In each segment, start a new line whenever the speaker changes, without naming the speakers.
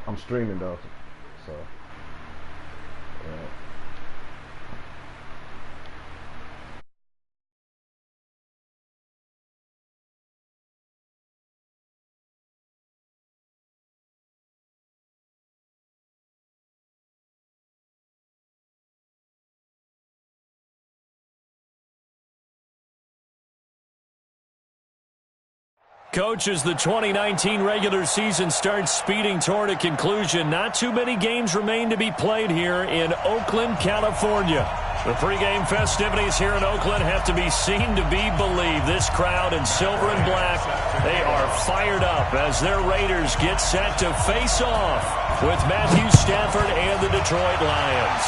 I'm streaming though, so yeah.
Coach, as the 2019 regular season starts speeding toward a conclusion, not too many games remain to be played here in Oakland, California. The pregame festivities here in Oakland have to be seen to be believed. This crowd in silver and black, they are fired up as their Raiders get set to face off with Matthew Stafford and the Detroit Lions.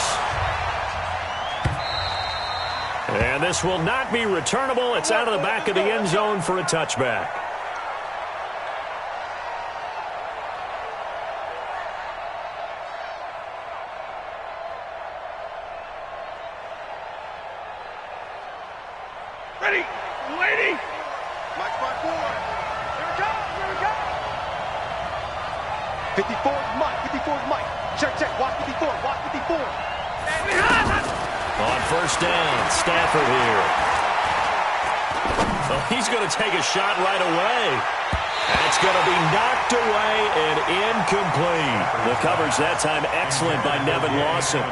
And this will not be returnable. It's out of the back of the end zone for a touchback.
Ready, lady. Mike by 4. Here it comes. Here it comes. 54 is Mike. 54 is Mike. Check, check. Watch 54. Watch 54.
On first down, Stafford here. So he's going to take a shot right away. That's going to be knocked away and incomplete. The coverage that time excellent by Nevin Lawson.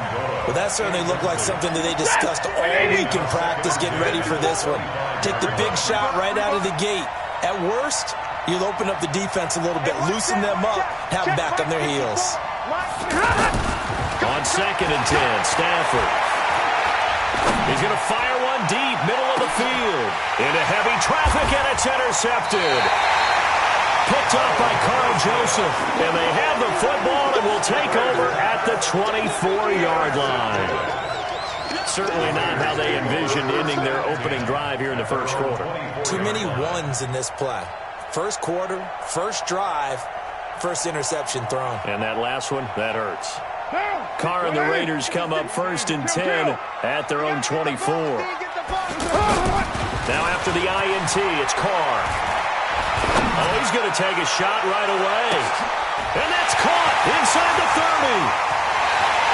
Well, that certainly looked like something that they discussed all week in practice getting ready for this one. Take the big shot right out of the gate. At worst, you'll open up the defense a little bit, loosen them up, have them back on their heels.
On 2nd and 10, Stafford. He's going to fire one deep, middle of the field. Into heavy traffic, and it's intercepted. Picked up by Carl Joseph. And they have the football and will take over at the 24-yard line. Certainly not how they envisioned ending their opening drive here in the first quarter.
Too many ones in this play. First quarter, first drive, first interception thrown.
And that last one, that hurts. Carr and the Raiders come up 1st and 10 at their own 24. Now after the INT, it's Carr. Oh, he's going to take a shot right away. And that's caught inside the 30.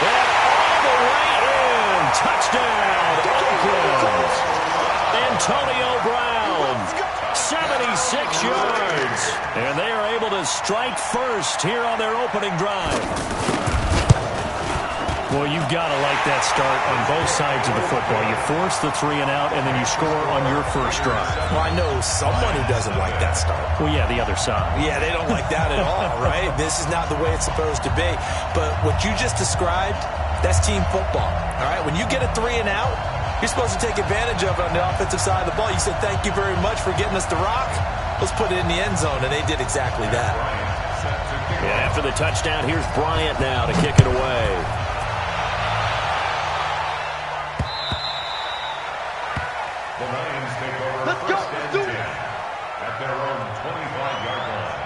And all the way in. Touchdown, Oakland. Antonio Brown, 76 yards. And they are able to strike first here on their opening drive. Well, you've got to like that start on both sides of the football. You force the 3 and out, and then you score on your first drive.
Well, I know someone who doesn't like that start.
Well, yeah, the other side.
Yeah, they don't like that at all, right? This is not the way it's supposed to be. But what you just described, that's team football, all right? When you get a 3 and out, you're supposed to take advantage of it on the offensive side of the ball. You said, thank you very much for getting us the rock. Let's put it in the end zone, and they did exactly that.
And after the touchdown, here's Bryant now to kick it away.
Let's go. Do it. At their own 25-yard line.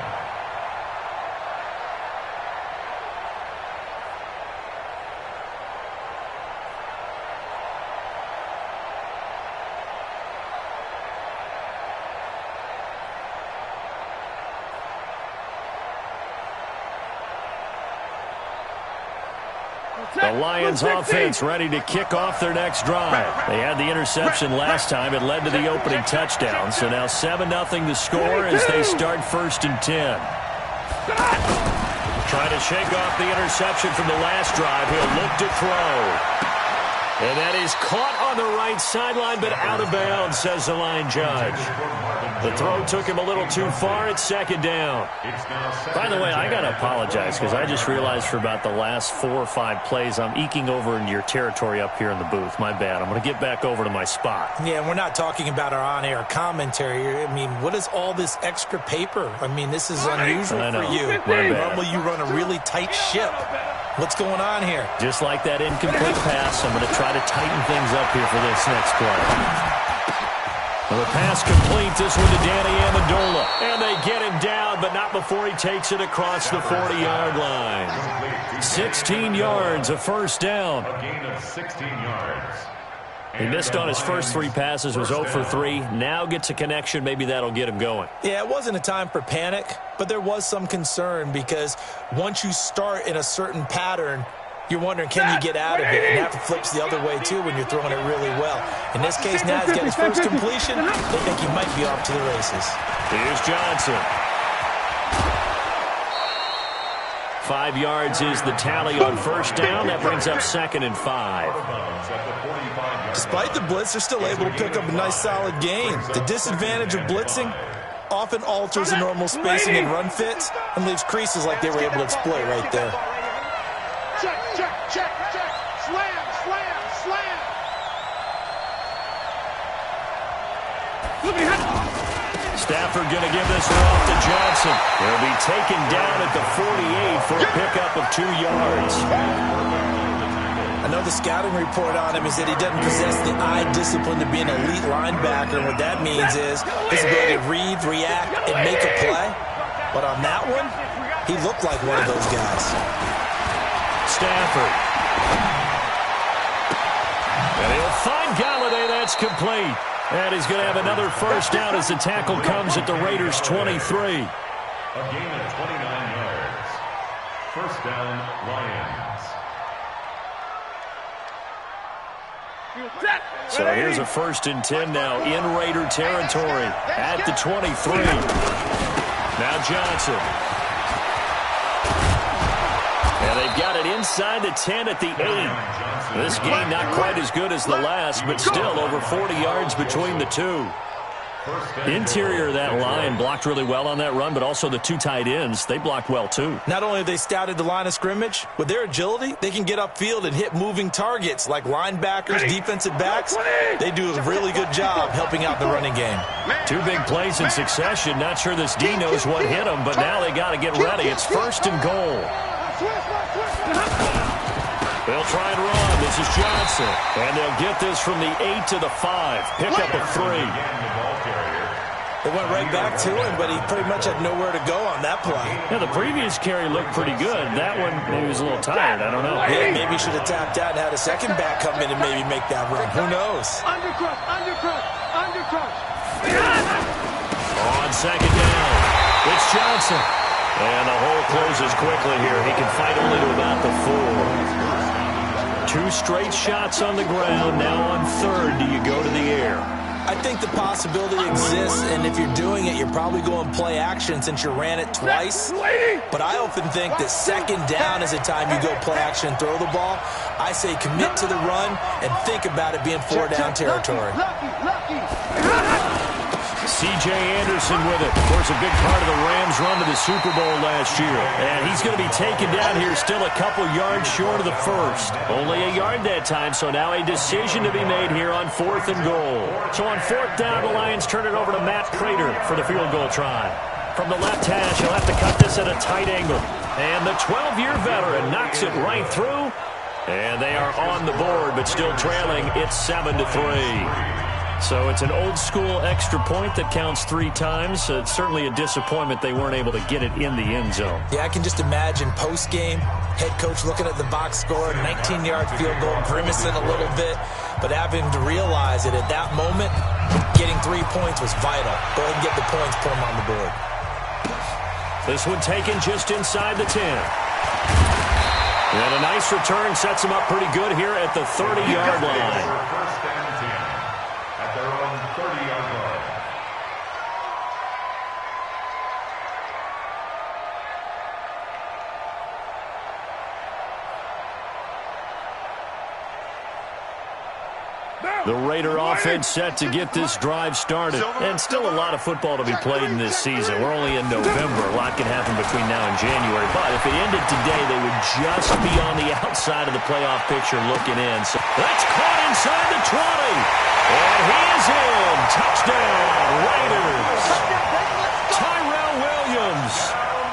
The Lions offense ready to kick off their next drive. They had the interception last time. It led to the opening touchdown. So now 7-0 to score as they start 1st and 10. Trying to shake off the interception from the last drive. He'll look to throw. And that is caught on the right sideline, but out of bounds, says the line judge. The throw took him a little too far. It's 2nd down. By the way, I got to apologize because I just realized for about the last 4 or 5 plays, I'm eking over into your territory up here in the booth. My bad. I'm going to get back over to my spot.
Yeah, we're not talking about our on-air commentary. I mean, what is all this extra paper? I mean, this is unusual for you. Normally you run a really tight ship. What's going on here?
Just like that incomplete pass, I'm going to try to tighten things up here for this next play. Well, the pass complete, this one to Danny Amendola. And they get him down, but not before he takes it across the 40-yard line. 16 yards, a first down.
A gain of 16 yards.
He missed on his first 3 passes, was 0 for 3. Now gets a connection. Maybe that'll get him going.
Yeah, it wasn't a time for panic, but there was some concern because once you start in a certain pattern, you're wondering, can you get out of it? And that flips the other way, too, when you're throwing it really well. In this case, now he's got his first completion. They think he might be off to the races.
Here's Johnson. 5 yards is the tally on first down. That brings up 2nd and 5.
Despite the blitz, they're still able to pick up a nice, solid gain. The disadvantage of blitzing often alters the normal spacing and run fits and leaves creases like they were able to exploit right there.
Check, check, check, check. Slam, slam, slam.
Stafford going to give this one off to Johnson. He'll be taken down at the 48 for a pickup of 2 yards.
I know the scouting report on him is that he doesn't possess the eye discipline to be an elite linebacker. And what that means is his ability to read, react, and make a play. But on that one, he looked like one of those guys.
Stafford. And he'll find Galladay. That's complete. And he's going to have another first down as the tackle comes at the Raiders' 23.
A gain of 29 yards. First down, Lions.
So here's a 1st and 10 now in Raider territory at the 23. Now Johnson. And they've got it inside the 10 at the 8. This game not quite as good as the last, but still over 40 yards between the two. Interior of that line blocked really well on that run, but also the 2 tight ends, they blocked well too.
Not only have they scouted the line of scrimmage, with their agility, they can get upfield and hit moving targets like linebackers, defensive backs. They do a really good job helping out the running game.
2 big plays in succession. Not sure this D knows what hit him, but now they got to get ready. It's 1st and goal. They'll try and run. This is Johnson. And they'll get this from the 8 to the 5. Pickup of 3.
They went right back to him, but he pretty much had nowhere to go on that play.
Yeah, the previous carry looked pretty good. That one, maybe was a little tired. I don't know.
Yeah, maybe he should have tapped out and had a second back come in and maybe make that run. Who knows?
Undercrush, undercrush, undercrush.
On 2nd down, it's Johnson. And the hole closes quickly here. He can fight only to about the 4. 2 straight shots on the ground. Now on 3rd, do you go to the air?
I think the possibility exists, and if you're doing it, you're probably going play action since you ran it twice. But I often think that 2nd down is the time you go play action and throw the ball. I say commit to the run and think about it being 4-down territory.
C.J. Anderson with it. Of course, a big part of the Rams' run to the Super Bowl last year. And he's going to be taken down here still a couple yards short of the 1st. Only a yard that time, so now a decision to be made here on 4th and goal. So on 4th down, the Lions turn it over to Matt Prater for the field goal try. From the left hash, he'll have to cut this at a tight angle. And the 12-year veteran knocks it right through. And they are on the board, but still trailing. It's 7-3. So it's an old-school extra point that counts 3 times. It's certainly a disappointment they weren't able to get it in the end zone.
Yeah, I can just imagine post-game, head coach looking at the box score, 19-yard field goal, grimacing a little bit, but having to realize that at that moment, getting 3 points was vital. Go ahead and get the points, put them on the board.
This one taken just inside the 10. And a nice return sets them up pretty good here at the 30-yard line.
Their own 30-yard line.
The Raider offense set to get this drive started. And still a lot of football to be played in this season. We're only in November. A lot can happen between now and January. But if it ended today, they would just be on the outside of the playoff picture looking in. So that's caught inside the 20. And he is in. Touchdown, Raiders. Tyrell Williams,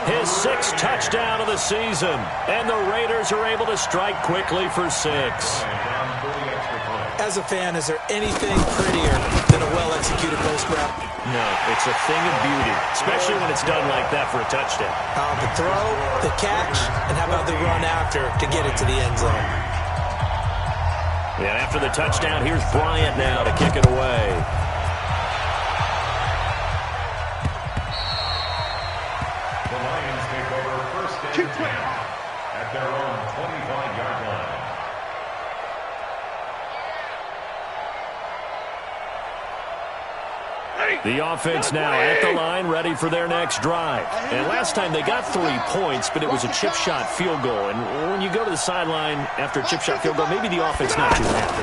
his 6th touchdown of the season. And the Raiders are able to strike quickly for 6.
As a fan, is there anything prettier than a well-executed post route?
No, it's a thing of beauty, especially when it's done like that for a touchdown.
The throw, the catch, and how about the run after to get it to the end zone?
And after the touchdown, here's Bryant now to kick it away.
The Lions take over first and 10 at their own 25-yard line.
The offense now at the line, ready for their next drive. And last time they got 3 points, but it was a chip shot field goal. And when you go to the sideline after a chip shot field goal, maybe the offense not too happy.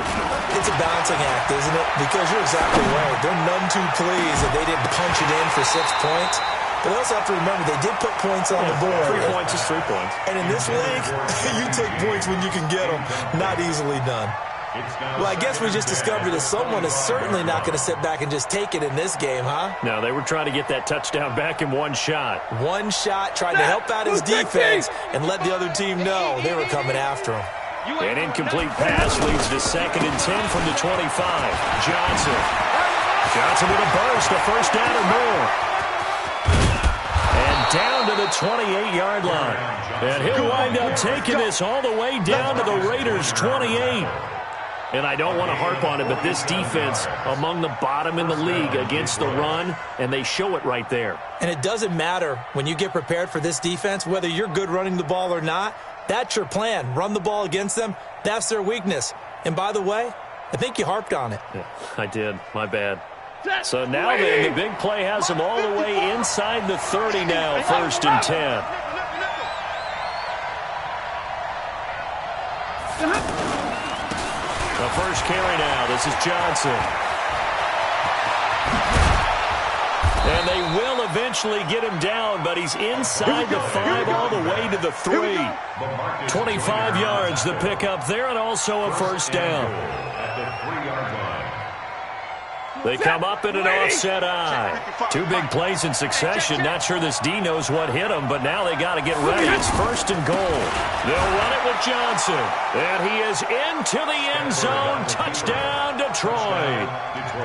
It's a balancing act, isn't it? Because you're exactly right. They're none too pleased that they didn't punch it in for 6 points. But they also have to remember they did put points on the board.
3 points is 3 points.
And in this league, you take points when you can get them. Not easily done. Well, I guess we just discovered that someone is certainly not going to sit back and just take it in this game, huh?
No, they were trying to get that touchdown back in one shot.
One shot, trying to help out his defense and let the other team know they were coming after him.
An incomplete pass leads to 2nd and 10 from the 25. Johnson with a burst, a first down or more. And down to the 28-yard line. And he'll wind up taking this all the way down to the Raiders' 28. And I don't want to harp on it, but this defense among the bottom in the league against the run, and they show it right there.
And it doesn't matter when you get prepared for this defense, whether you're good running the ball or not, that's your plan. Run the ball against them. That's their weakness. And by the way, I think you harped on it.
Yeah, I did. My bad. So now then, the big play has them all the way inside the 30 now, 1st and 10. The first carry now. This is Johnson. And they will eventually get him down, but he's inside the 5 all the way to the 3. 25 yards the pickup there, and also a first down.
At the 3-yard line.
They come up in an offset eye. 2 big plays in succession. Not sure this D knows what hit him, but now they got to get ready. It's 1st and goal. They'll run it with Johnson. And he is into the end zone. Touchdown, Detroit.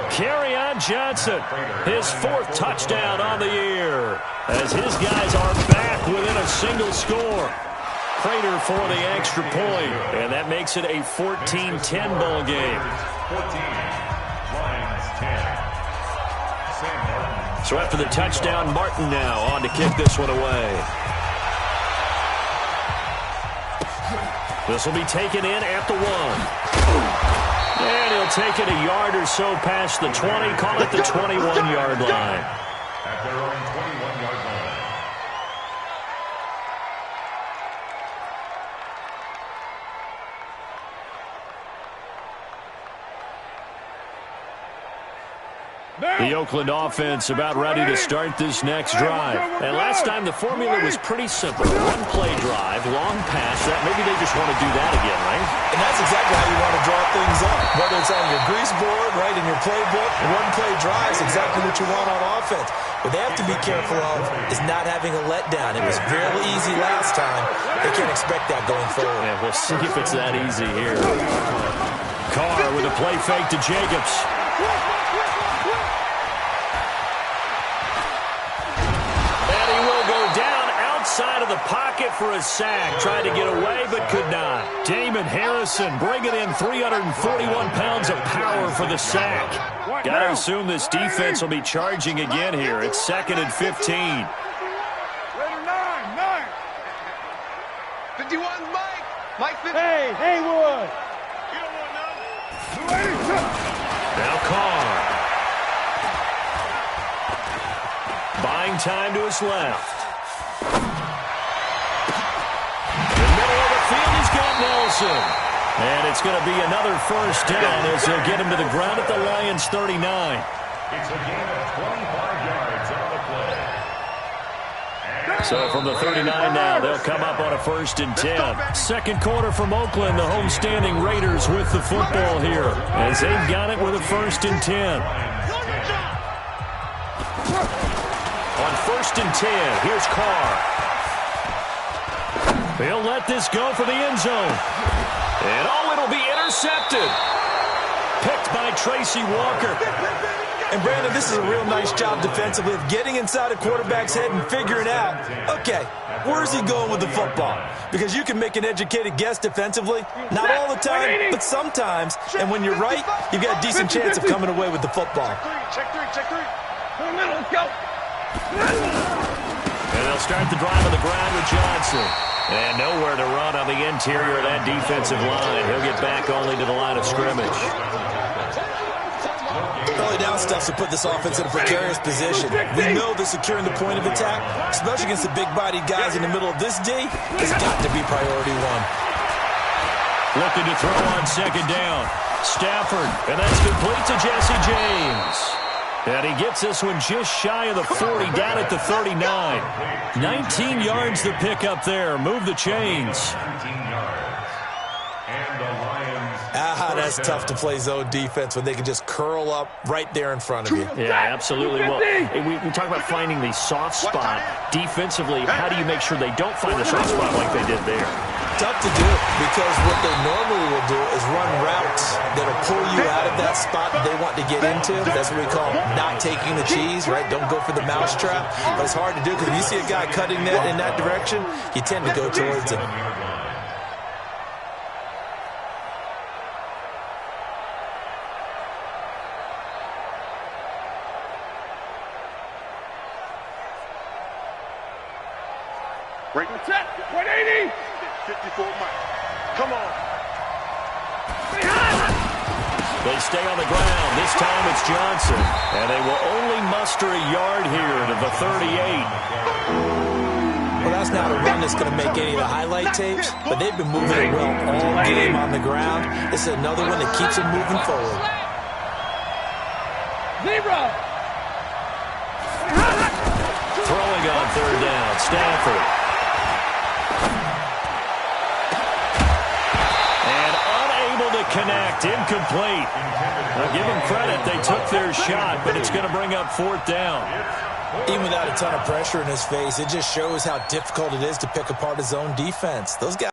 Kerryon Johnson, his 4th touchdown on the year, as his guys are back within a single score. Prater for the extra point, and that makes it a 14-10 ball game.
14.
So after the touchdown, Martin now on to kick this one away. This will be taken in at the 1. And he'll take it a yard or so past the 20, call it the 21-yard line.
At their own 21-yard line.
The Oakland offense about ready to start this next drive. And last time the formula was pretty simple. One-play drive, long pass. That maybe they just want to do that again, right?
And that's exactly how you want to draw things up. Whether it's on your grease board, right, in your playbook, one-play drive is exactly what you want on offense. What they have to be careful of is not having a letdown. It was fairly easy last time. They can't expect that going forward.
Yeah, we'll see if it's that easy here. Carr with a play fake to Jacobs. Side of the pocket for a sack. Tried to get away, but could not. Damon Harrison bringing in 341 pounds of power for the sack. Got to assume this defense will be charging again here. It's 2nd and 15.
9. 51, Mike 50. Hey, Haywood. You don't want none.
Now Carr. Buying time to his left. Nelson. And it's going to be another first down as they'll get him to the ground at the Lions' 39.
It's a gain of 25 yards on the play.
So from the 39 now, they'll come up on a 1st and 10. Second quarter from Oakland, the homestanding Raiders with the football here, as they've got it with a 1st and 10. On 1st and 10, here's Carr. He'll let this go for the end zone. And, it'll be intercepted. Picked by Tracy Walker.
And, Brandon, this is a real nice job defensively of getting inside a quarterback's head and figuring out, okay, where's he going with the football? Because you can make an educated guess defensively, not all the time, but sometimes. And when you're right, you've got a decent chance of coming away with the football.
Check three. Let's go.
And they'll start the drive on the ground with Johnson. And nowhere to run on the interior of that defensive line. He'll get back only to the line of scrimmage.
Early down stuff to put this offense in a precarious position. We know that securing the point of attack, especially against the big-bodied guys in the middle of this D, has got to be priority one.
Looking to throw on second down. Stafford, and that's complete to Jesse James. And he gets this one just shy of the 40, down at the 39. 19 yards to pick up there. Move the chains.
19 yards. And the Lions.
That's tough to play zone defense when they can just curl up right there in front of you.
Yeah, absolutely. Well, we talk about finding the soft spot. Defensively, how do you make sure they don't find the soft spot like they did there?
Tough to do because what they normally will do is run routes that'll pull you out of that spot that they want to get into. That's what we call not taking the cheese, right? Don't go for the mousetrap. But it's hard to do because if you see a guy cutting that in that direction, you tend to go towards him.
Break the set. 180. 54 miles. Come on.
They stay on the ground. This time it's Johnson. And they will only muster a yard here to the 38.
Well, that's not a run that's going to make any of the highlight tapes, but they've been moving it well all game on the ground. This is another one that keeps them moving forward.
Throwing on third down, Stafford. And unable to connect, incomplete. Now give them credit, they took their shot, but it's going to bring up fourth down.
Even without a ton of pressure in his face, it just shows how difficult it is to pick apart his own defense. Those guys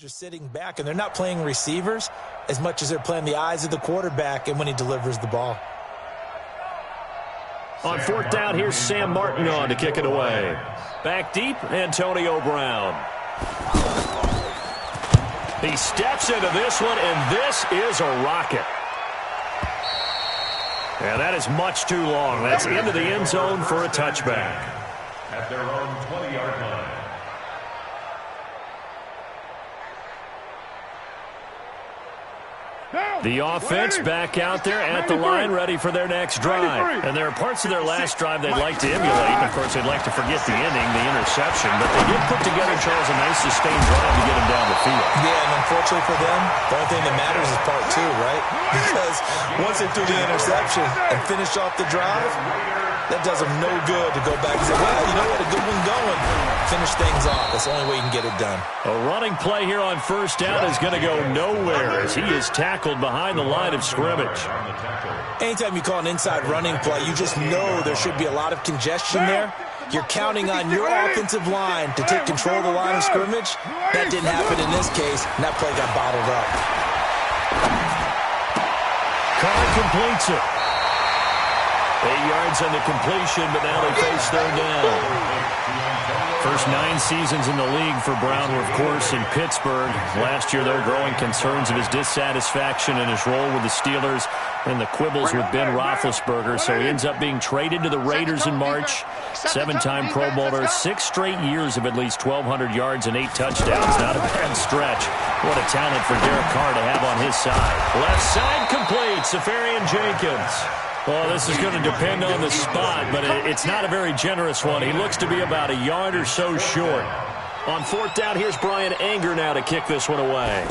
are sitting back, and they're not playing receivers as much as they're playing the eyes of the quarterback and when he delivers the ball.
On fourth down, here's Sam Martin on to kick it away. Back deep, Antonio Brown. He steps into this one, and this is a rocket. And that is much too long. That's into the end zone for a touchback.
At their own 20-yard line.
The offense back out there at the line, ready for their next drive. And there are parts of their last drive they'd like to emulate. Of course, they'd like to forget the ending, the interception. But they did put together, Charles, a nice sustained drive to get them down the field.
Yeah, and unfortunately for them, the only thing that matters is part two, right? Because once they threw the interception and finished off the drive, that does them no good to go back and say, well, you know what, a good one going. Finish things off. That's the only way you can get it done.
A running play here on first down is going to go nowhere as he is tackled behind the line of scrimmage.
Anytime you call an inside running play, you just know there should be a lot of congestion there. You're counting on your offensive line to take control of the line of scrimmage. That didn't happen in this case, and that play got bottled up.
Carr completes it. 8 yards on the completion, but now they face third down. First 9 seasons in the league for Brown were, of course, in Pittsburgh. Last year, there were growing concerns of his dissatisfaction in his role with the Steelers and the quibbles with Ben Roethlisberger, so he ends up being traded to the Raiders in March. 7-time Pro Bowler, 6 straight years of at least 1,200 yards and 8 touchdowns. Not a bad stretch. What a talent for Derek Carr to have on his side. Left side complete, Safarian Jenkins. Well, this is going to depend on the spot, but it's not a very generous one. He looks to be about a yard or so short. On fourth down, here's Brian Anger now to kick this one away.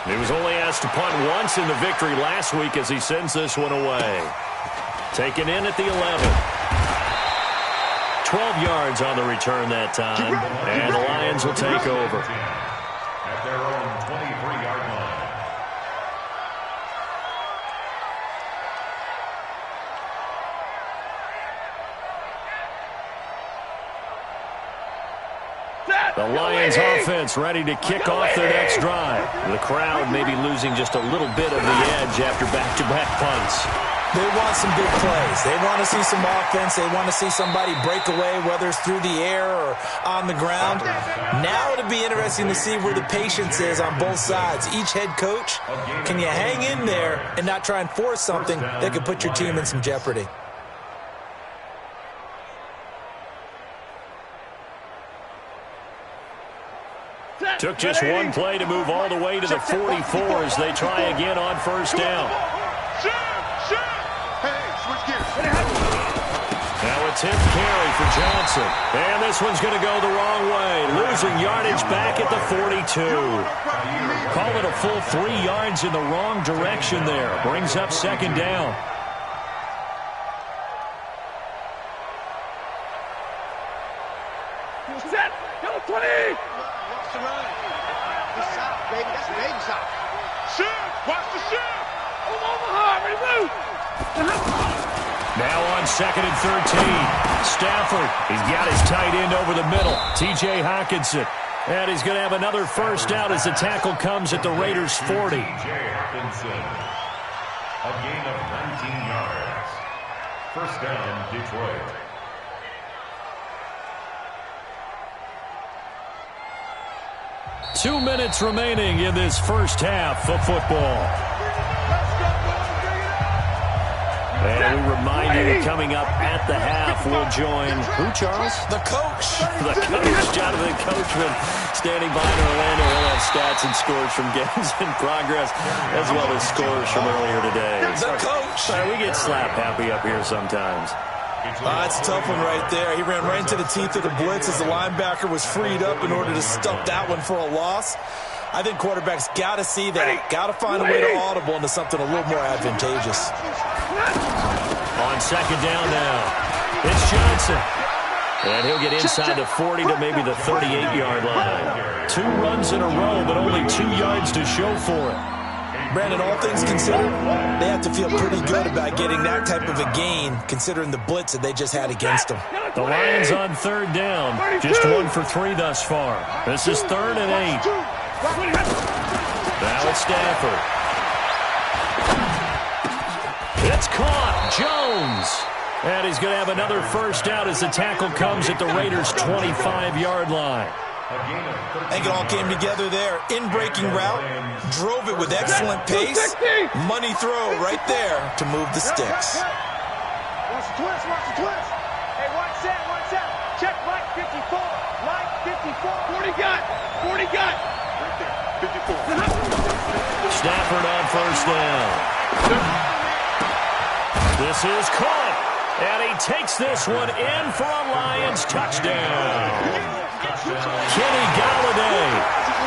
He was only asked to punt once in the victory last week as he sends this one away. Taken in at the 11. 12 yards on the return that time, and the Lions will take over.
At their own 23-yard line.
The Lions offense ready to kick off their next drive. The crowd may be losing just a little bit of the edge after back-to-back punts.
They want some big plays. They want to see some offense. They want to see somebody break away, whether it's through the air or on the ground. Now it'll be interesting to see where the patience is on both sides. Each head coach, can you hang in there and not try and force something that could put your team in some jeopardy?
Took just one play to move all the way to the 44 as they try again on first down. Now a 10th carry for Johnson. And this one's going to go the wrong way. Losing yardage back at the 42. Call it a full 3 yards in the wrong direction there. Brings up second down.
Set. Go 20. Watch the shoot! Omaha, ready to move!
Now on 2nd and 13. Stafford, he's got his tight end over the middle. T.J. Hockenson. And he's going to have another first down as the tackle comes at the Raiders' 40.
T.J. Hockenson. A gain of 19 yards. First down, Detroit.
Two minutes remaining in this first half of football. And we remind you that coming up at the half, we'll join who, Charles?
The coach.
The coach, Jonathan Coachman, standing by in Orlando. We'll have stats and scores from games in progress, as well as scores from earlier today.
The coach.
We get slap happy up here sometimes.
That's a tough one right there. He ran right into the teeth of the blitz as the linebacker was freed up in order to stop that one for a loss. I think quarterbacks got to see that. Got to find a way to audible into something a little more advantageous.
On second down now, it's Johnson. And he'll get inside the 40 to maybe the 38-yard line. 2 runs in a row, but only 2 yards to show for it.
Brandon, all things considered, they have to feel pretty good about getting that type of a gain, considering the blitz that they just had against them.
The Lions on third down, just 1 for 3 thus far. This is 3rd and 8. Now it's Stafford. It's caught. Jones. And he's going to have another first down as the tackle comes at the Raiders' 25-yard line.
I think it all came together there. In-breaking route, drove it with excellent pace. Money throw right there to move the sticks.
Watch the twist, watch the twist. Hey, watch that, watch that. Check right 54, right 54. 40 got, 40 got. Right there, 54.
Stafford on first down. This is caught. And he takes this one in for a Lions touchdown. Kenny Galladay,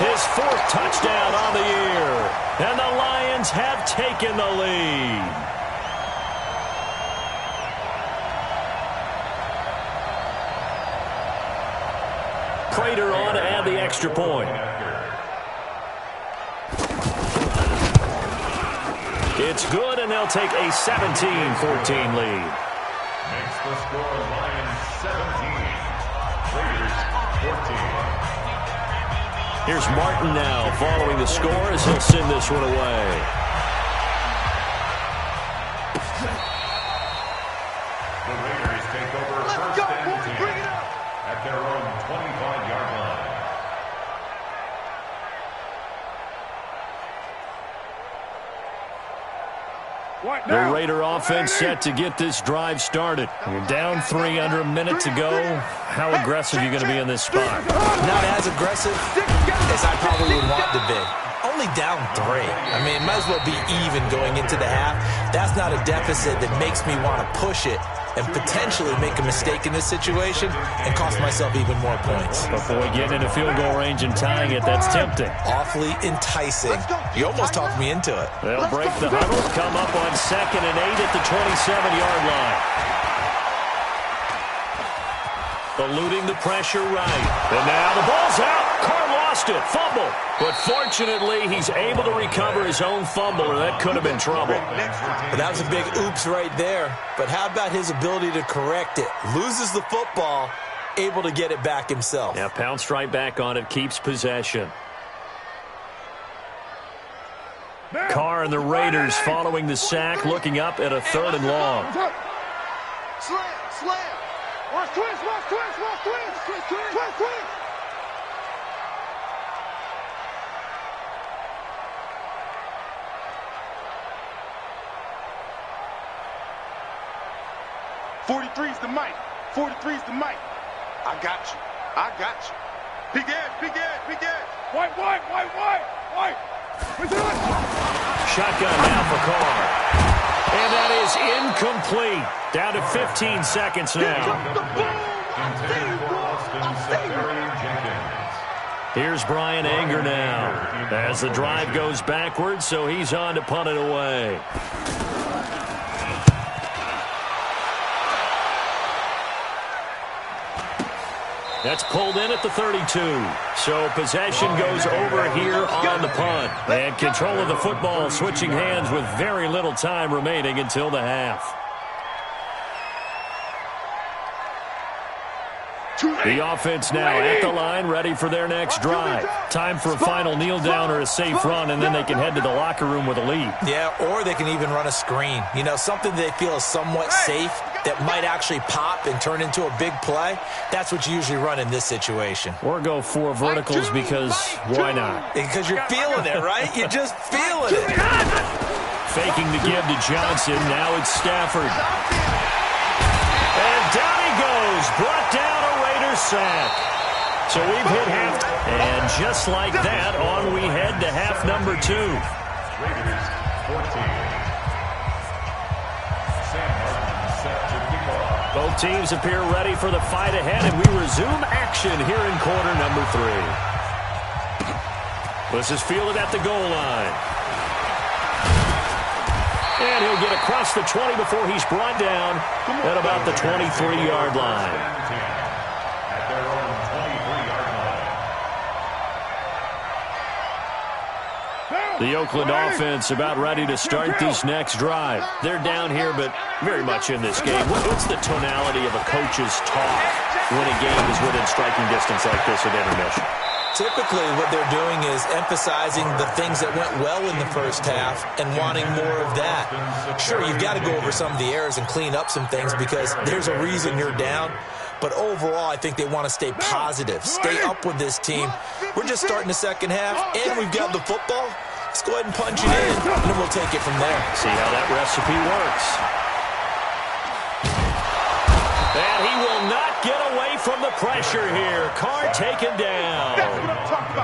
his 4th touchdown on the year. And the Lions have taken the lead. Prater on to add the extra point. It's good, and they'll take a 17-14 lead.
Makes the score Lions 17. Raiders 14.
Here's Martin now following the score as he'll send this one away.
The Raiders take over first and 10 at their own 25-yard line.
The Raider offense set to get this drive started. You're down 3 under a minute to go. How aggressive are you going to be in this spot?
Not as aggressive as I probably would want to be. Only down 3. I mean, it might as well be even going into the half. That's not a deficit that makes me want to push it and potentially make a mistake in this situation and cost myself even more points.
Before getting into field goal range and tying it, that's tempting.
Awfully enticing. You almost talked me into it.
They'll break the huddle, come up on 2nd and 8 at the 27-yard line. Eluding the pressure right. And now the ball's out. Carr lost it. Fumble. But fortunately, he's able to recover his own fumble, or that could have been trouble.
But that was a big oops right there. But how about his ability to correct it? Loses the football able to get it back himself.
Yeah, pounced right back on it, keeps possession. Carr and the Raiders following the sack, looking up at a 3rd and long.
Slam, slam. Watch twist, watch twist, watch twist. Twist, twist, twist, twist. .43's the mic. 43's the mic. I got you. I got you. Big edge, big edge, big edge. White, white, white, white, white.
Shotgun now for Carr. And that is incomplete. Down to 15 seconds now. Here's Brian Anger now. As the drive goes backwards, so he's on to punt it away. That's pulled in at the 32. So possession goes over here on the punt. And control of the football switching hands with very little time remaining until the half. The offense now at the line, ready for their next drive. Time for a final kneel down or a safe run, and then they can head to the locker room with a lead.
Yeah, or they can even run a screen. You know, something they feel is somewhat safe that might actually pop and turn into a big play. That's what you usually run in this situation.
Or go 4 verticals because why not?
Because you're feeling it, right? You're just feeling it.
Faking the give to Johnson. Now it's Stafford. And down he goes. Brought down a Raiders sack. So we've hit half. And just like that, on we head to half number 2.
Raiders 14.
Both teams appear ready for the fight ahead, and we resume action here in quarter number 3. This is fielded at the goal line. And he'll get across the 20 before he's brought down at about the 23-yard line.
At their own 23-yard line.
The Oakland offense about ready to start this next drive. They're down here, but very much in this game. What's the tonality of a coach's talk when a game is within striking distance like this at intermission?
Typically, what they're doing is emphasizing the things that went well in the first half and wanting more of that. Sure, you've got to go over some of the errors and clean up some things because there's a reason you're down. But overall, I think they want to stay positive, stay up with this team. We're just starting the second half, and we've got the football. Let's go ahead and punch it in, and then we'll take it from there.
See how that recipe works. And he will not get away from the pressure here. Carr taken down.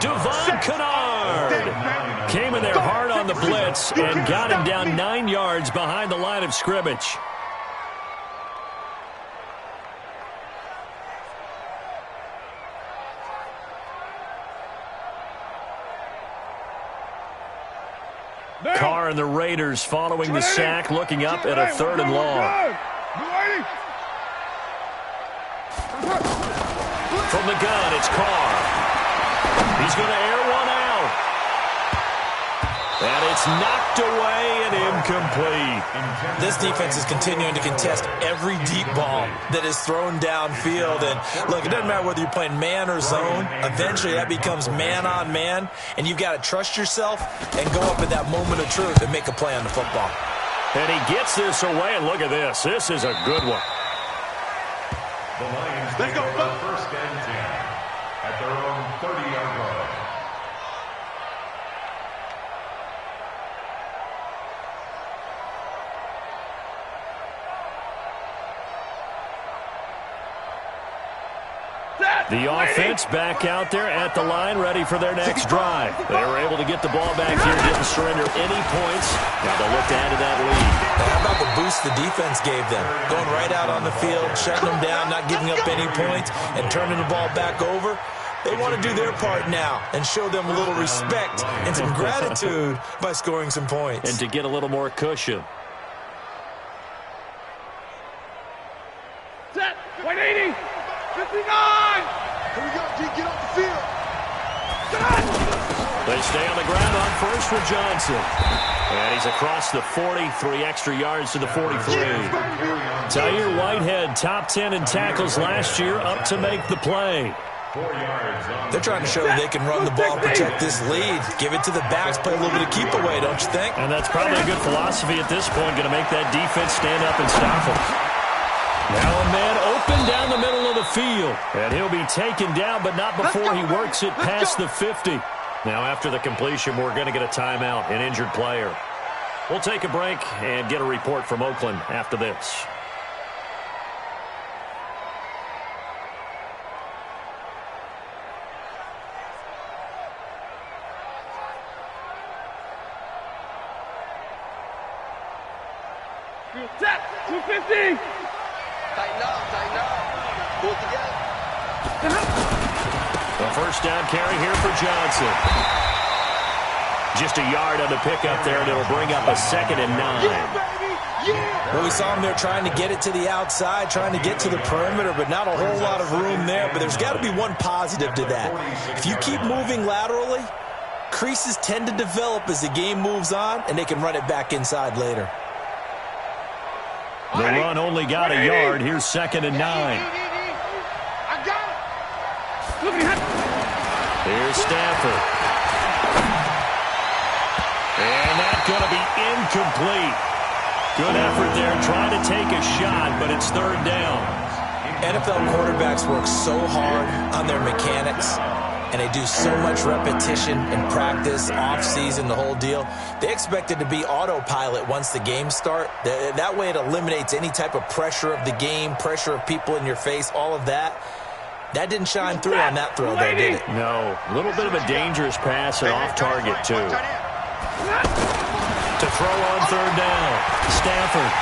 Devon Kennard came in there hard on the blitz and got him down 9 yards behind the line of scrimmage. Carr and the Raiders following the sack, looking up at a 3rd and long. From the gun, it's Carr. He's going to air one out. And it's knocked away and incomplete.
This defense is continuing to contest every deep ball that is thrown downfield. And look, it doesn't matter whether you're playing man or zone. Eventually, that becomes man on man. And you've got to trust yourself and go up at that moment of truth and make a play on the football.
And he gets this away. And look at this. This is a good one.
The Lions take over first and 10 at their own 30-yard line.
The offense back out there at the line, ready for their next drive. They were able to get the ball back here, didn't surrender any points. Now they'll look to add to that lead.
How about the boost the defense gave them? Going right out on the field, shutting them down, not giving up any points, and turning the ball back over. They want to do their part now and show them a little respect and some gratitude by scoring some points.
And to get a little more cushion.
Set. 180. 59. Here we go, G. Get off the field.
They stay on the ground on first with Johnson. And he's across the 40, 3 extra yards to the 43. Tahir Whitehead, top 10 in tackles last year, up to make the play.
They're trying to show they can run the ball, protect this lead. Give it to the backs, play a little bit of keep away, don't you think?
And that's probably a good philosophy at this point, going to make that defense stand up and stop them. Now a man open down the middle of the field. And he'll be taken down, but not before he works it past the 50. Now after the completion, we're going to get a timeout, an injured player. We'll take a break and get a report from Oakland after this.
Set, 250.
Tighten up. Pull it together.
The first down carry here for Johnson. Just a yard on the pickup there, and it'll bring up a 2nd and 9.
Well, we saw him there trying to get it to the outside, trying to get to the perimeter, but not a whole lot of room there. But there's got to be one positive to that. If you keep moving laterally, creases tend to develop as the game moves on, and they can run it back inside later.
The run only got a yard. Here's 2nd and 9.
I got it.
Here's Stafford. And that's going to be incomplete. Good effort there trying to take a shot, but it's 3rd down.
NFL quarterbacks work so hard on their mechanics, and they do so much repetition and practice, off-season, the whole deal. They expect it to be autopilot once the games start. That way it eliminates any type of pressure of the game, pressure of people in your face, all of that. That didn't shine through on that throw, though, did it?
No. A little bit of a dangerous pass and off target, too. To throw on 3rd down. Stafford.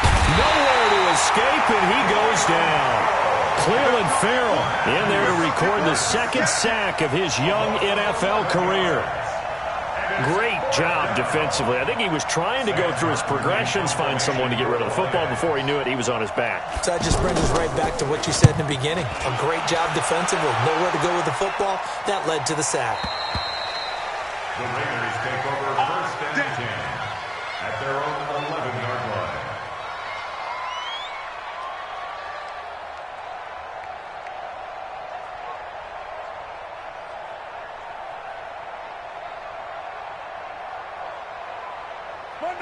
Nowhere to escape, and he goes down. Cleveland Farrell in there to record the 2nd sack of his young NFL career. Great job defensively. I think he was trying to go through his progressions, find someone to get rid of the football. Before he knew it, he was on his back.
So that just brings us right back to what you said in the beginning. A great job defensively. Nowhere to go with the football. That led to the sack.
The Raiders take over 1st and 10 at their own 11-yard line.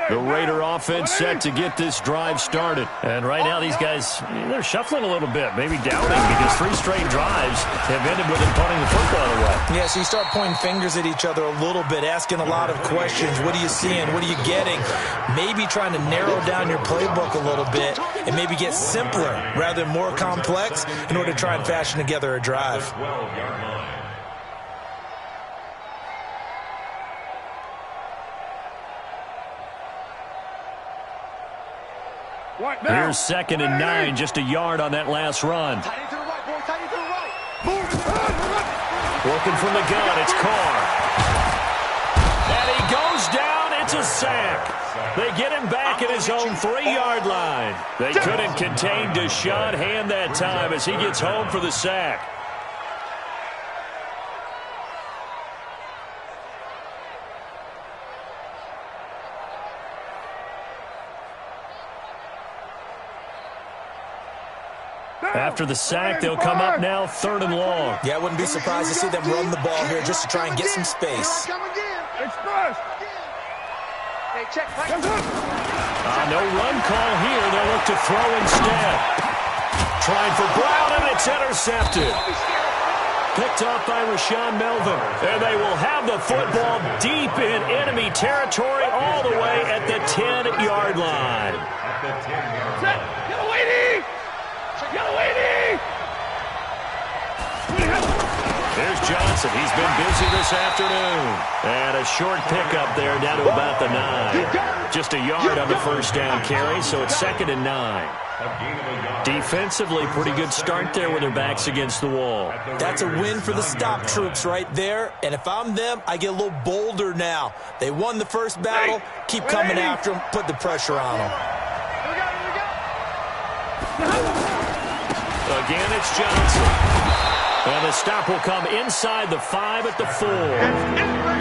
The Raider offense set to get this drive started. And right now these guys, they're shuffling a little bit, maybe doubting, because 3 straight drives have ended with them punting the football away.
Yeah, so you start pointing fingers at each other a little bit, asking a lot of questions. What are you seeing? What are you getting? Maybe trying to narrow down your playbook a little bit and maybe get simpler rather than more complex in order to try and fashion together a drive.
12-yard line.
Here's 2nd and 9, just a yard on that last run.
Tight to the right, boy. Tight to the right.
Working from the gun, it's Carr. And he goes down, it's a sack. They get him back at his own 3-yard line. They couldn't contain Deshaun Hand that time as he gets home for the sack. After the sack, they'll come up now 3rd and long.
Yeah, I wouldn't be surprised to see them run the ball here just to try and get some space.
Come again. Express. Hey, check.
No run call here. They'll look to throw instead. Trying for Brown, and it's intercepted. Picked off by Rashaan Melvin. And they will have the football deep in enemy territory all the way at the 10-yard line.
At the 10-yard line.
Get away, D! Get away, D!
There's Johnson. He's been busy this afternoon. And a short pickup there down to about the 9. Just a yard on the first down carry, so it's 2nd and 9. Defensively, pretty good start there with their backs against the wall.
That's a win for the stop troops right there. And if I'm them, I get a little bolder now. They won the first battle. Keep coming after them. Put the pressure on them.
Again, it's Johnson. And the stop will come inside the 5 at the 4.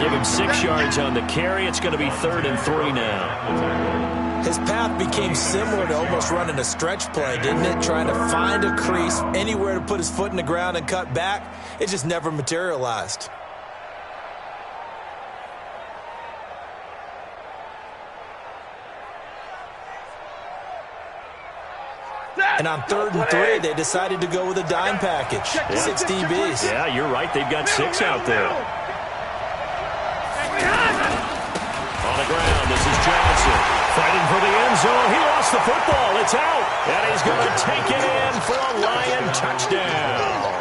Give him 6 yards on the carry. It's going to be 3rd and 3 now.
His path became similar to almost running a stretch play, didn't it? Trying to find a crease, anywhere to put his foot in the ground and cut back. It just never materialized. And on 3rd and 3, they decided to go with a dime package. 6 DBs.
Yeah, you're right. They've got 6 out there. On the ground, this is Johnson. Fighting for the end zone. He lost the football. It's out. And he's going to take it in for a Lion touchdown.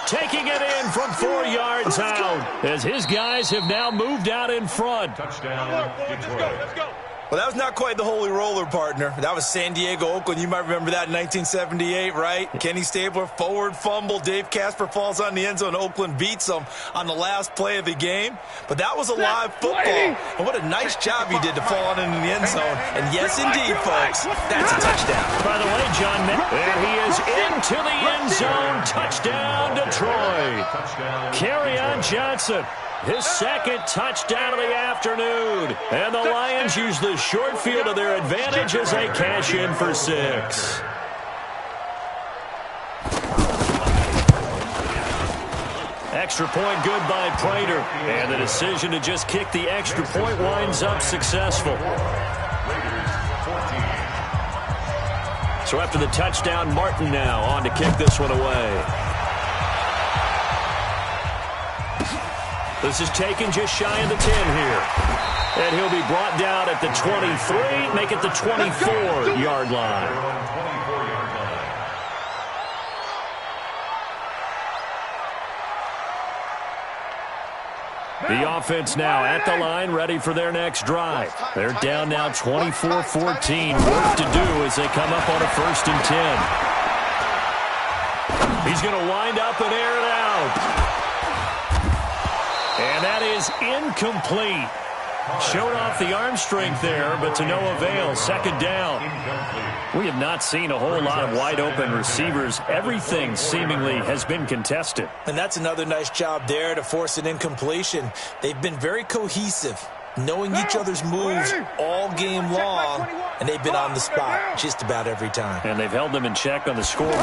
Taking it in from 4 yards out. As his guys have now moved out in front.
Touchdown, Detroit.
Let's go.
Well, that was not quite the holy roller, partner. That was San Diego, Oakland. You might remember that in 1978, right? Kenny Stabler, forward fumble. Dave Casper falls on the end zone. Oakland beats them on the last play of the game. But that was a live football. And what a nice job he did to fall on into the end zone. And yes, indeed, folks, that's a touchdown.
By the way, John, and he is into the end zone. Touchdown, Detroit. Kerryon Johnson. His 2nd touchdown of the afternoon. And the Lions use the short field to their advantage as they cash in for 6. Extra point good by Prater. And the decision to just kick the extra point winds up successful. So after the touchdown, Martin now on to kick this one away. This is taken just shy of the 10 here. And he'll be brought down at the 23, make it the 24-yard line. The offense now at the line, ready for their next drive. They're down now 24-14. Work to do as they come up on a 1st and 10. He's going to wind up and air it out. And that is incomplete. Showed off the arm strength there, but to no avail. 2nd down. We have not seen a whole lot of wide-open receivers. Everything seemingly has been contested.
And that's another nice job there to force an incompletion. They've been very cohesive, knowing each other's moves all game long, and they've been on the spot just about every time.
And they've held them in check on the scoreboard.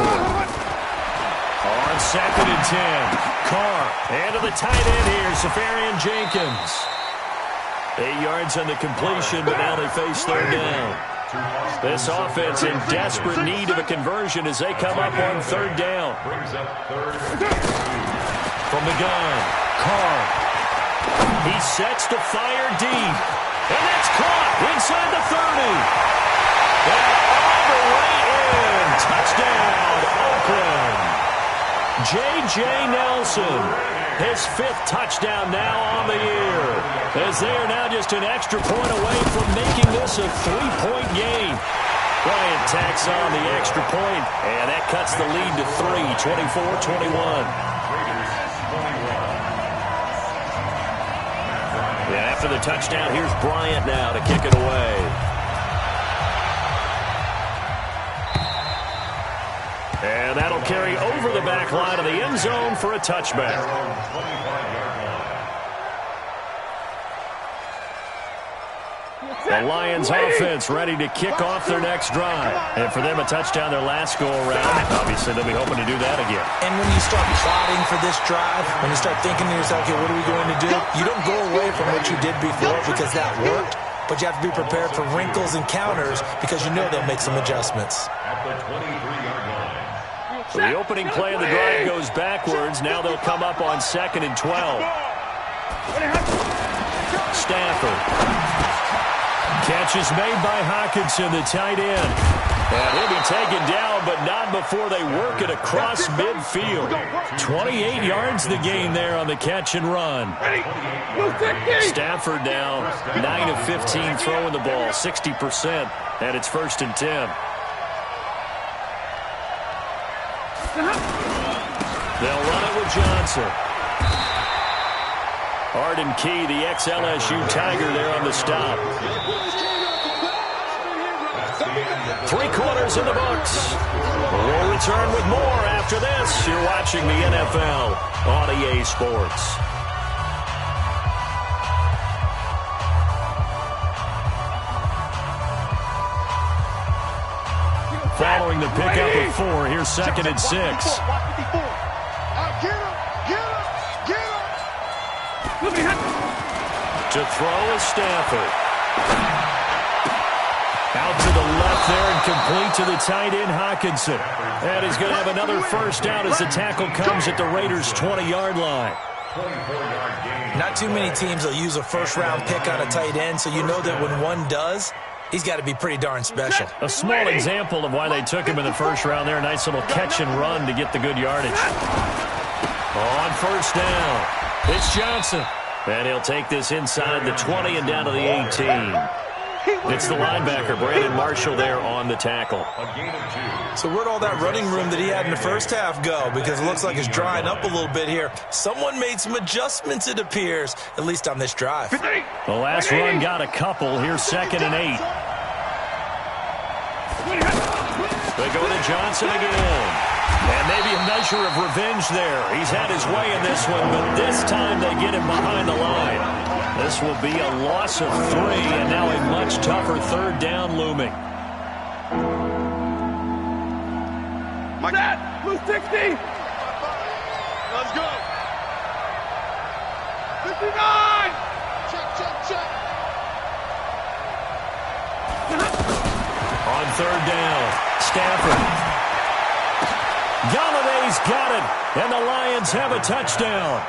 On 2nd and 10, Carr, and to the tight end here, Safarian Jenkins. 8 yards on the completion, but now they face 3rd down. This offense in desperate need of a conversion as they come up on 3rd down. From the gun, Carr. He sets to fire deep. And that's caught inside the 30. And all the way in. Touchdown, Oakland. J.J. Nelson, his 5th touchdown now on the year, as they are now just an extra point away from making this a 3-point game. Bryant tacks on the extra point, and that cuts the lead to 3, 24-21. Yeah, after the touchdown, here's Bryant now to kick it away. And that'll carry over the back line of the end zone for a touchback. The Lions offense ready to kick off their next drive. And for them, a touchdown their last go-around. Obviously, they'll be hoping to do that again.
And when you start plotting for this drive, when you start thinking to yourself, okay, what are we going to do? You don't go away from what you did before because that worked. But you have to be prepared for wrinkles and counters because you know they'll make some adjustments.
At the 23-yard line.
So the opening play of the drive goes backwards. Now they'll come up on 2nd and 12. Stafford. Catch is made by Hockenson, the tight end. And he'll be taken down, but not before they work it across midfield. 28 yards the gain there on the catch and run. Stafford now 9 of 15 throwing the ball, 60%. And it's 1st and 10. They'll run it with Johnson. Arden Key, the ex-LSU Tiger, there on the stop. 3 quarters in the books. We'll return with more after this. You're watching the NFL on EA Sports. Following the pickup of 4, here's 2nd and 6.
Get him.
To throw is Stafford. Out to the left there and complete to the tight end, Hockenson. And he's going to have another first down as the tackle comes at the Raiders' 20-yard line.
Not too many teams will use a first-round pick on a tight end, so you know that when one does, he's got to be pretty darn special.
A small example of why they took him in the first round there. A nice little catch and run to get the good yardage. On first down, it's Johnson. And he'll take this inside the 20 and down to the 18. It's the linebacker, Brandon Marshall, there on the tackle.
So where'd all that running room that he had in the first half go? Because it looks like it's drying up a little bit here. Someone made some adjustments, it appears, at least on this drive.
The last run got a couple. Here's 2nd and 8. They go to Johnson again. And maybe a measure of revenge there. He's had his way in this one, but this time they get him behind the line. This will be a loss of 3, and now a much tougher 3rd down looming.
My dad, blue 60. Let's go. 59. Check.
On 3rd down, Stafford. Galladay's got it, and the Lions have a touchdown.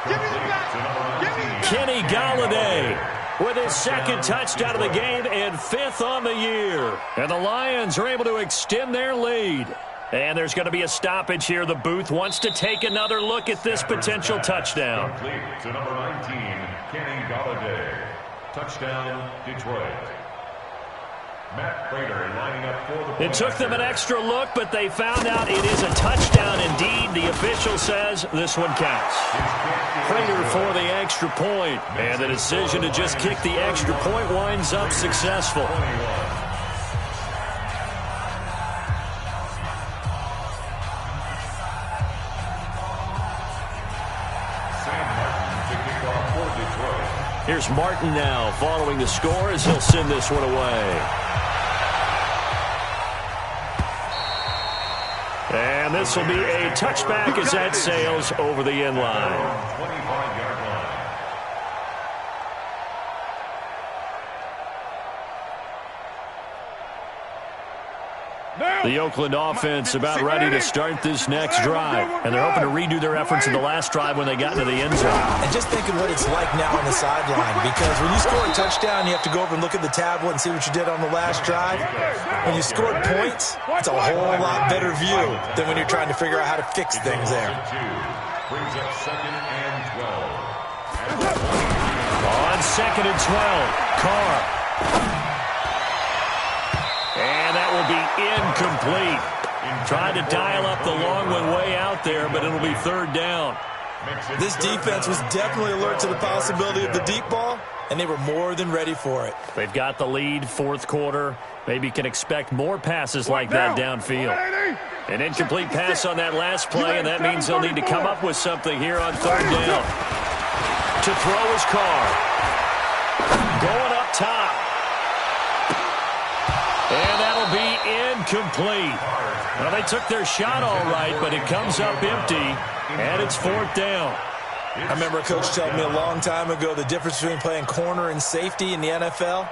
Kenny Galladay with his 2nd touchdown of the game and 5th on the year. And the Lions are able to extend their lead. And there's going to be a stoppage here. The booth wants to take another look at this potential touchdown.
Complete to number 19, Kenny Galladay. Touchdown, Detroit. Matt Prater lining up for the...
It took them an extra look, but they found out it is a touchdown indeed. The official says this one counts. Prater for the extra point, and the decision to just kick the extra point winds up successful. Here's Martin now following the score as he'll send this one away. And this will be a touchback as that sails over the end line.
25-yard line.
The Oakland offense about ready to start this next drive. And they're hoping to redo their efforts in the last drive when they got into the end zone.
And just thinking what it's like now on the sideline, because when you score a touchdown, you have to go over and look at the tablet and see what you did on the last drive. When you scored points, it's a whole lot better view than when you're trying to figure out how to fix things there.
Brings up 2nd and 12.
On 2nd and 12, Carr. And that will be incomplete. Trying to dial up the long one way out there, but it'll be 3rd down.
This defense was definitely alert to the possibility of the deep ball, and they were more than ready for it.
They've got the lead, 4th quarter. Maybe can expect more passes like that downfield. An incomplete pass on that last play, and that means they'll need to come up with something here on 3rd down. To throw is Carr. Going up top. And that'll be incomplete. Well, they took their shot all right, but it comes up empty, and it's 4th down.
I remember a coach telling me a long time ago the difference between playing corner and safety in the NFL.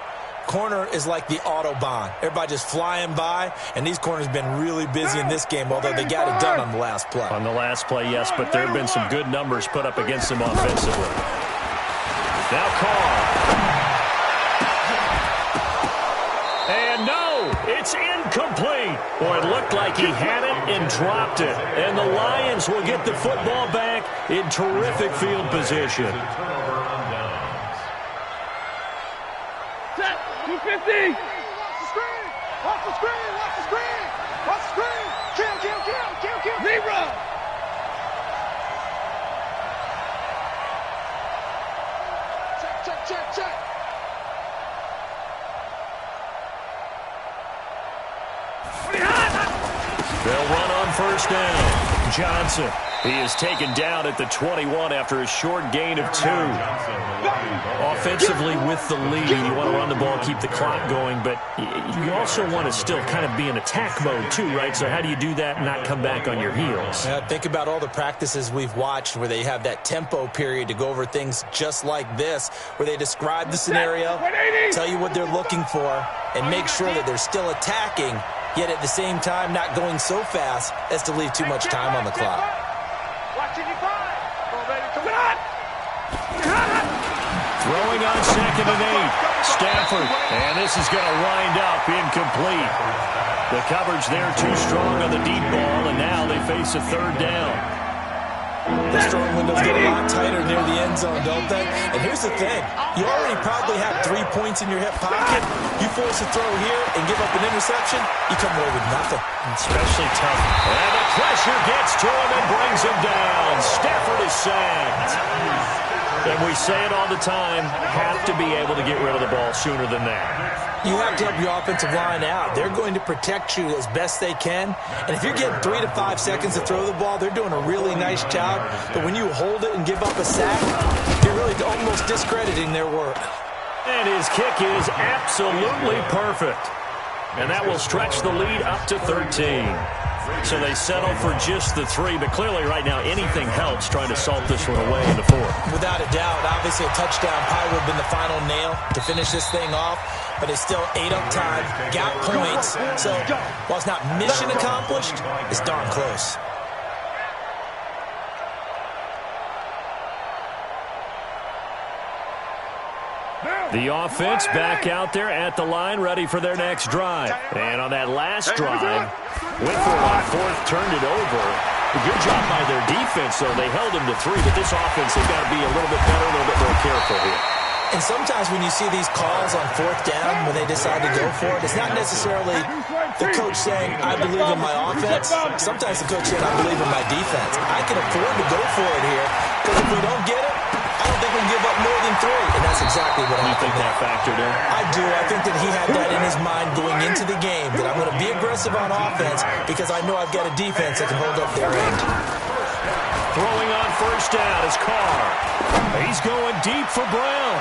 Corner is like the Autobahn. Everybody just flying by, and these corners have been really busy in this game, although they got it done on the last play.
On the last play, yes, but there have been some good numbers put up against them offensively. Now Carr. And no, it's incomplete. Boy, it looked like he had it and dropped it. And the Lions will get the football back in terrific field position.
Turnover on downs.
Set. 250. Watch the screen. Watch the screen. Watch the screen. Kill. Zero. Check.
They'll run on first down. Johnson. He is taken down at the 21 after a short gain of 2. Offensively with the lead, you want to run the ball, keep the clock going, but you also want to still kind of be in attack mode too, right? So how do you do that and not come back on your heels?
Think about all the practices we've watched where they have that tempo period to go over things just like this, where they describe the scenario, tell you what they're looking for, and make sure that they're still attacking, yet at the same time not going so fast as to leave too much time on the clock.
Throwing on 2nd and 8. Stafford. And this is going to wind up incomplete. The coverage there too strong on the deep ball, and now they face a 3rd down.
The strong windows get a lot tighter near the end zone, don't they? And here's the thing. You already probably have 3 points in your hip pocket. You force a throw here and give up an interception, you come away with nothing.
Especially tough. And the pressure gets to him and brings him down. Stafford is sacked. And we say it all the time, have to be able to get rid of the ball sooner than that.
You have to help your offensive line out. They're going to protect you as best they can. And if you're getting 3 to 5 seconds to throw the ball, they're doing a really nice job. But when you hold it and give up a sack, you're really almost discrediting their work.
And his kick is absolutely perfect. And that will stretch the lead up to 13. So they settle for just the 3, but clearly right now anything helps trying to salt this one away in the 4th.
Without a doubt, obviously a touchdown probably would have been the final nail to finish this thing off, but it's still 8 up time, got points, so while it's not mission accomplished, it's darn close.
The offense back out there at the line, ready for their next drive. And on that last drive, went for it on 4th, turned it over. A good job by their defense, though. They held them to 3, but this offense has got to be a little bit better, a little bit more careful here.
And sometimes when you see these calls on 4th down, when they decide to go for it, it's not necessarily the coach saying, I believe in my offense. Sometimes the coach saying, I believe in my defense. I can afford to go for it here, because if we don't get it, I don't think we can give up more than 3, and that's exactly what happened.
You think that factored in?
I do. I think that he had that in his mind going into the game, that I'm going to be aggressive on offense because I know I've got a defense that can hold up their end.
Throwing on first down is Carr. He's going deep for Brown.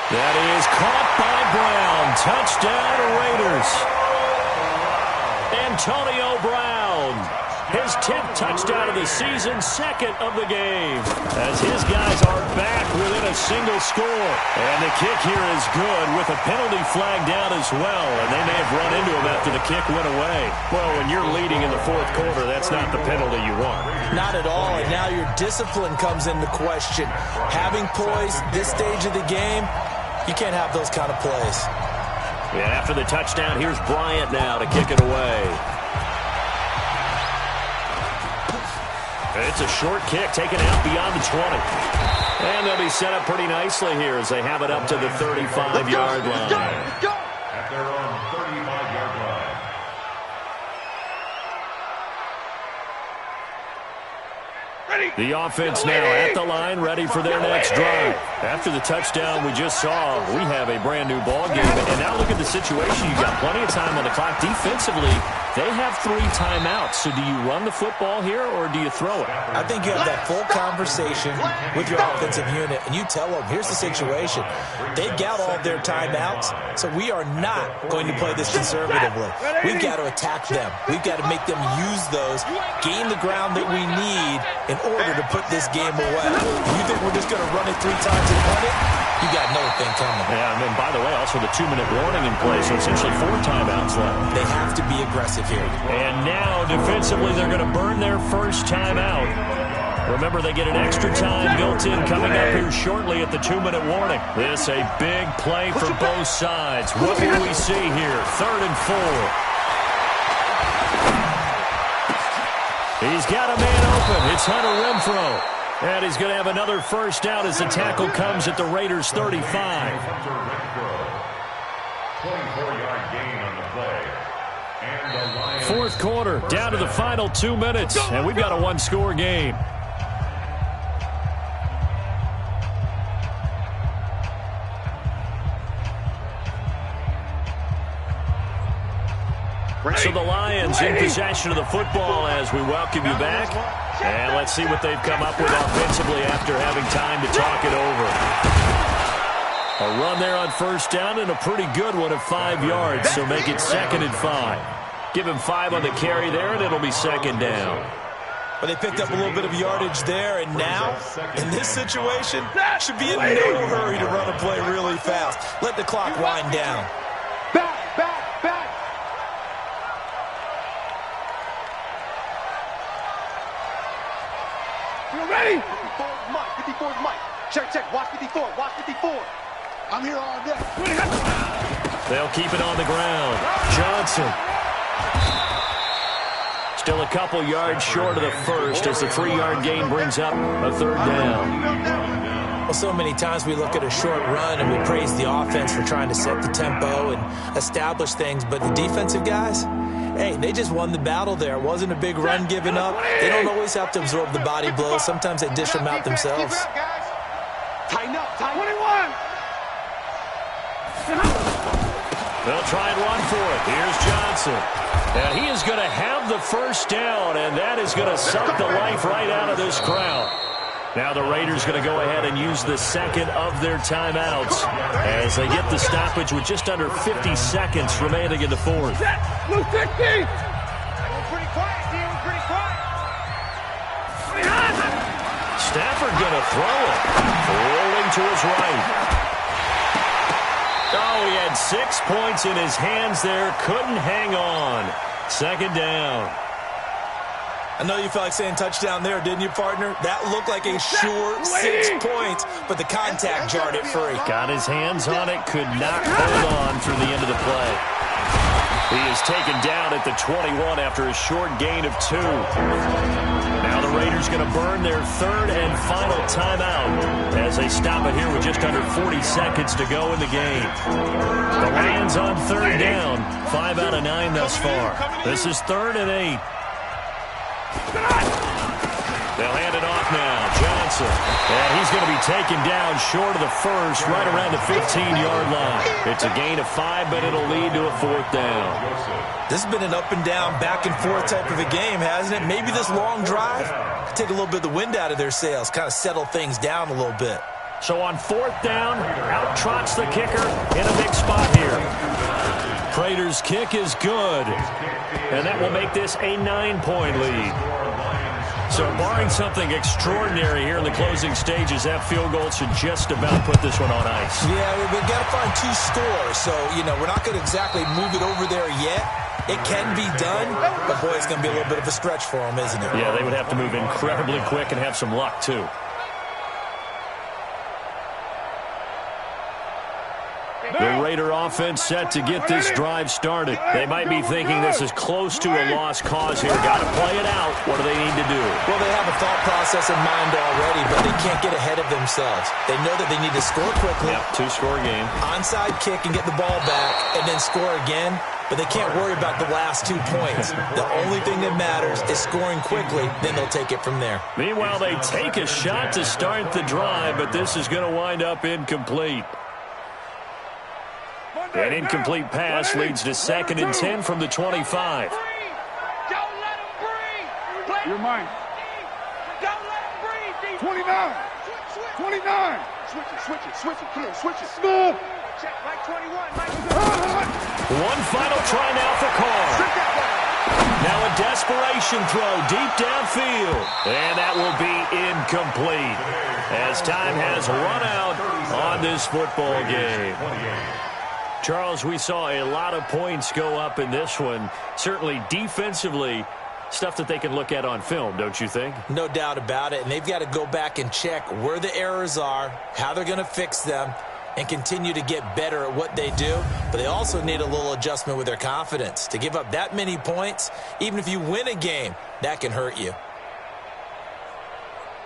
That is caught by Brown. Touchdown Raiders. Antonio Brown. His 10th touchdown of the season, 2nd of the game, as his guys are back within a single score. And the kick here is good with a penalty flag down as well, and they may have run into him after the kick went away. Well, when you're leading in the 4th quarter, that's not the penalty you want.
Not at all, and now your discipline comes into question. Having poise this stage of the game, you can't have those kind of plays.
Yeah, after the touchdown, here's Bryant now to kick it away. It's a short kick taken out beyond the 20. And they'll be set up pretty nicely here as they have it up to the 35-yard line.
At their own 35-yard line.
The offense now at the line, ready for their next drive. After the touchdown we just saw, we have a brand-new ball game. And now look at the situation. You've got plenty of time on the clock. Defensively, they have 3 timeouts. So do you run the football here or do you throw it?
I think you have that full conversation with your offensive unit, and you tell them, here's the situation. They've got all of their timeouts, so we are not going to play this conservatively. We've got to attack them. We've got to make them use those, gain the ground that we need in order to put this game away. You think we're just going to run it 3 times and run it? You got no thing coming.
Yeah, and then, by the way, also the 2-minute warning in place, so essentially 4 timeouts left.
They have to be aggressive here.
And now, defensively, they're going to burn their first timeout. Remember, they get an extra time built in coming up here shortly at the 2-minute warning. This a big play for both sides. What will we see here? 3rd and 4. He's got a man open. It's Hunter Renfrow. And he's going to have another first down as the tackle comes at the Raiders' 35.
24-yard gain on the play. And the Lions
4th quarter, down to the final 2 minutes. And we've got a 1-score game. So the Lions in possession of the football as we welcome you back. And let's see what they've come up with offensively after having time to talk it over. A run there on first down and a pretty good one of 5 yards, so make it 2nd and 5. Give him 5 on the carry there, and it'll be 2nd down.
Well, they picked up a little bit of yardage there, and now, in this situation, should be in no hurry to run a play really fast. Let the clock wind down.
Back. You ready? 54 is Mike. 54 is Mike. Check. Watch 54. I'm here all day.
They'll keep it on the ground. Johnson. Still a couple yards short of the first as the 3-yard gain brings up a 3rd down.
Well, so many times we look at a short run and we praise the offense for trying to set the tempo and establish things, but the defensive guys, hey, they just won the battle there. It wasn't a big run given up. They don't always have to absorb the body blows. Sometimes they dish them out themselves.
Tighten up. 21.
They'll try and run for it. Here's Johnson. And he is going to have the first down, and that is going to suck the life right out of this crowd. Now the Raiders going to go ahead and use the 2nd of their timeouts as they get the stoppage with just under 50 seconds remaining in the 4th.
Blue 60. We're pretty quiet, D. We're pretty quiet.
Stafford going to throw it. Rolling to his right. Oh, he had 6 points in his hands there. Couldn't hang on. 2nd down.
I know you felt like saying touchdown there, didn't you, partner? That looked like a sure 6 points, but the contact jarred it free.
Got his hands on it. Could not hold on through the end of the play. He is taken down at the 21 after a short gain of 2. Now the Raiders going to burn their 3rd and final timeout as they stop it here with just under 40 seconds to go in the game. The Lions on 3rd down, 5 out of 9 thus far. This is 3rd and 8. They'll hand it off now. Johnson. And he's going to be taken down short of the first, right around the 15-yard line. It's a gain of 5, but it'll lead to a 4th down.
This has been an up-and-down, back-and-forth type of a game, hasn't it? Maybe this long drive could take a little bit of the wind out of their sails, kind of settle things down a little bit.
So on 4th down, out trots the kicker in a big spot here. Prater's kick is good, and that will make this a 9-point lead. So barring something extraordinary here in the closing stages, that field goal should just about put this one on ice.
Yeah, we've got to find 2 scores, so, we're not going to exactly move it over there yet. It can be done, but, boy, it's going to be a little bit of a stretch for them, isn't it?
Yeah, they would have to move incredibly quick and have some luck, too. The Raider offense set to get this drive started. They might be thinking this is close to a lost cause here. Got to play it out. What do they need to do?
Well, they have a thought process in mind already, but they can't get ahead of themselves. They know that they need to score quickly.
Yep, 2-score game.
Onside kick and get the ball back and then score again. But they can't worry about the last 2 points. The only thing that matters is scoring quickly, then they'll take it from there.
Meanwhile, they take a shot to start the drive, but this is going to wind up incomplete. An incomplete pass leads to 2nd and 10 from the 25.
Don't let him breathe. You're mine. Don't let him breathe. 29. 29. Switch it. Come on, switch it. Smooth. Check, Mike 21.
One final try now for Carr. Now a desperation throw deep downfield. And that will be incomplete as time has run out on this football game. Charles, we saw a lot of points go up in this one. Certainly defensively, stuff that they can look at on film, don't you think?
No doubt about it. And they've got to go back and check where the errors are, how they're going to fix them, and continue to get better at what they do. But they also need a little adjustment with their confidence. To give up that many points, even if you win a game, that can hurt you.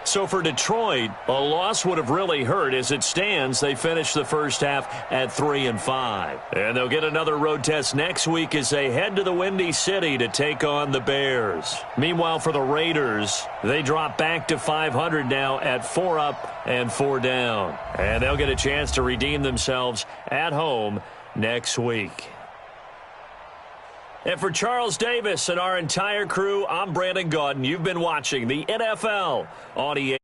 So for Detroit, a loss would have really hurt. As it stands, they finished the first half at 3-5. And they'll get another road test next week as they head to the Windy City to take on the Bears. Meanwhile, for the Raiders, they drop back to 500 now at 4 up and 4 down. And they'll get a chance to redeem themselves at home next week. And for Charles Davis and our entire crew, I'm Brandon Gaudin. You've been watching the NFL on EA.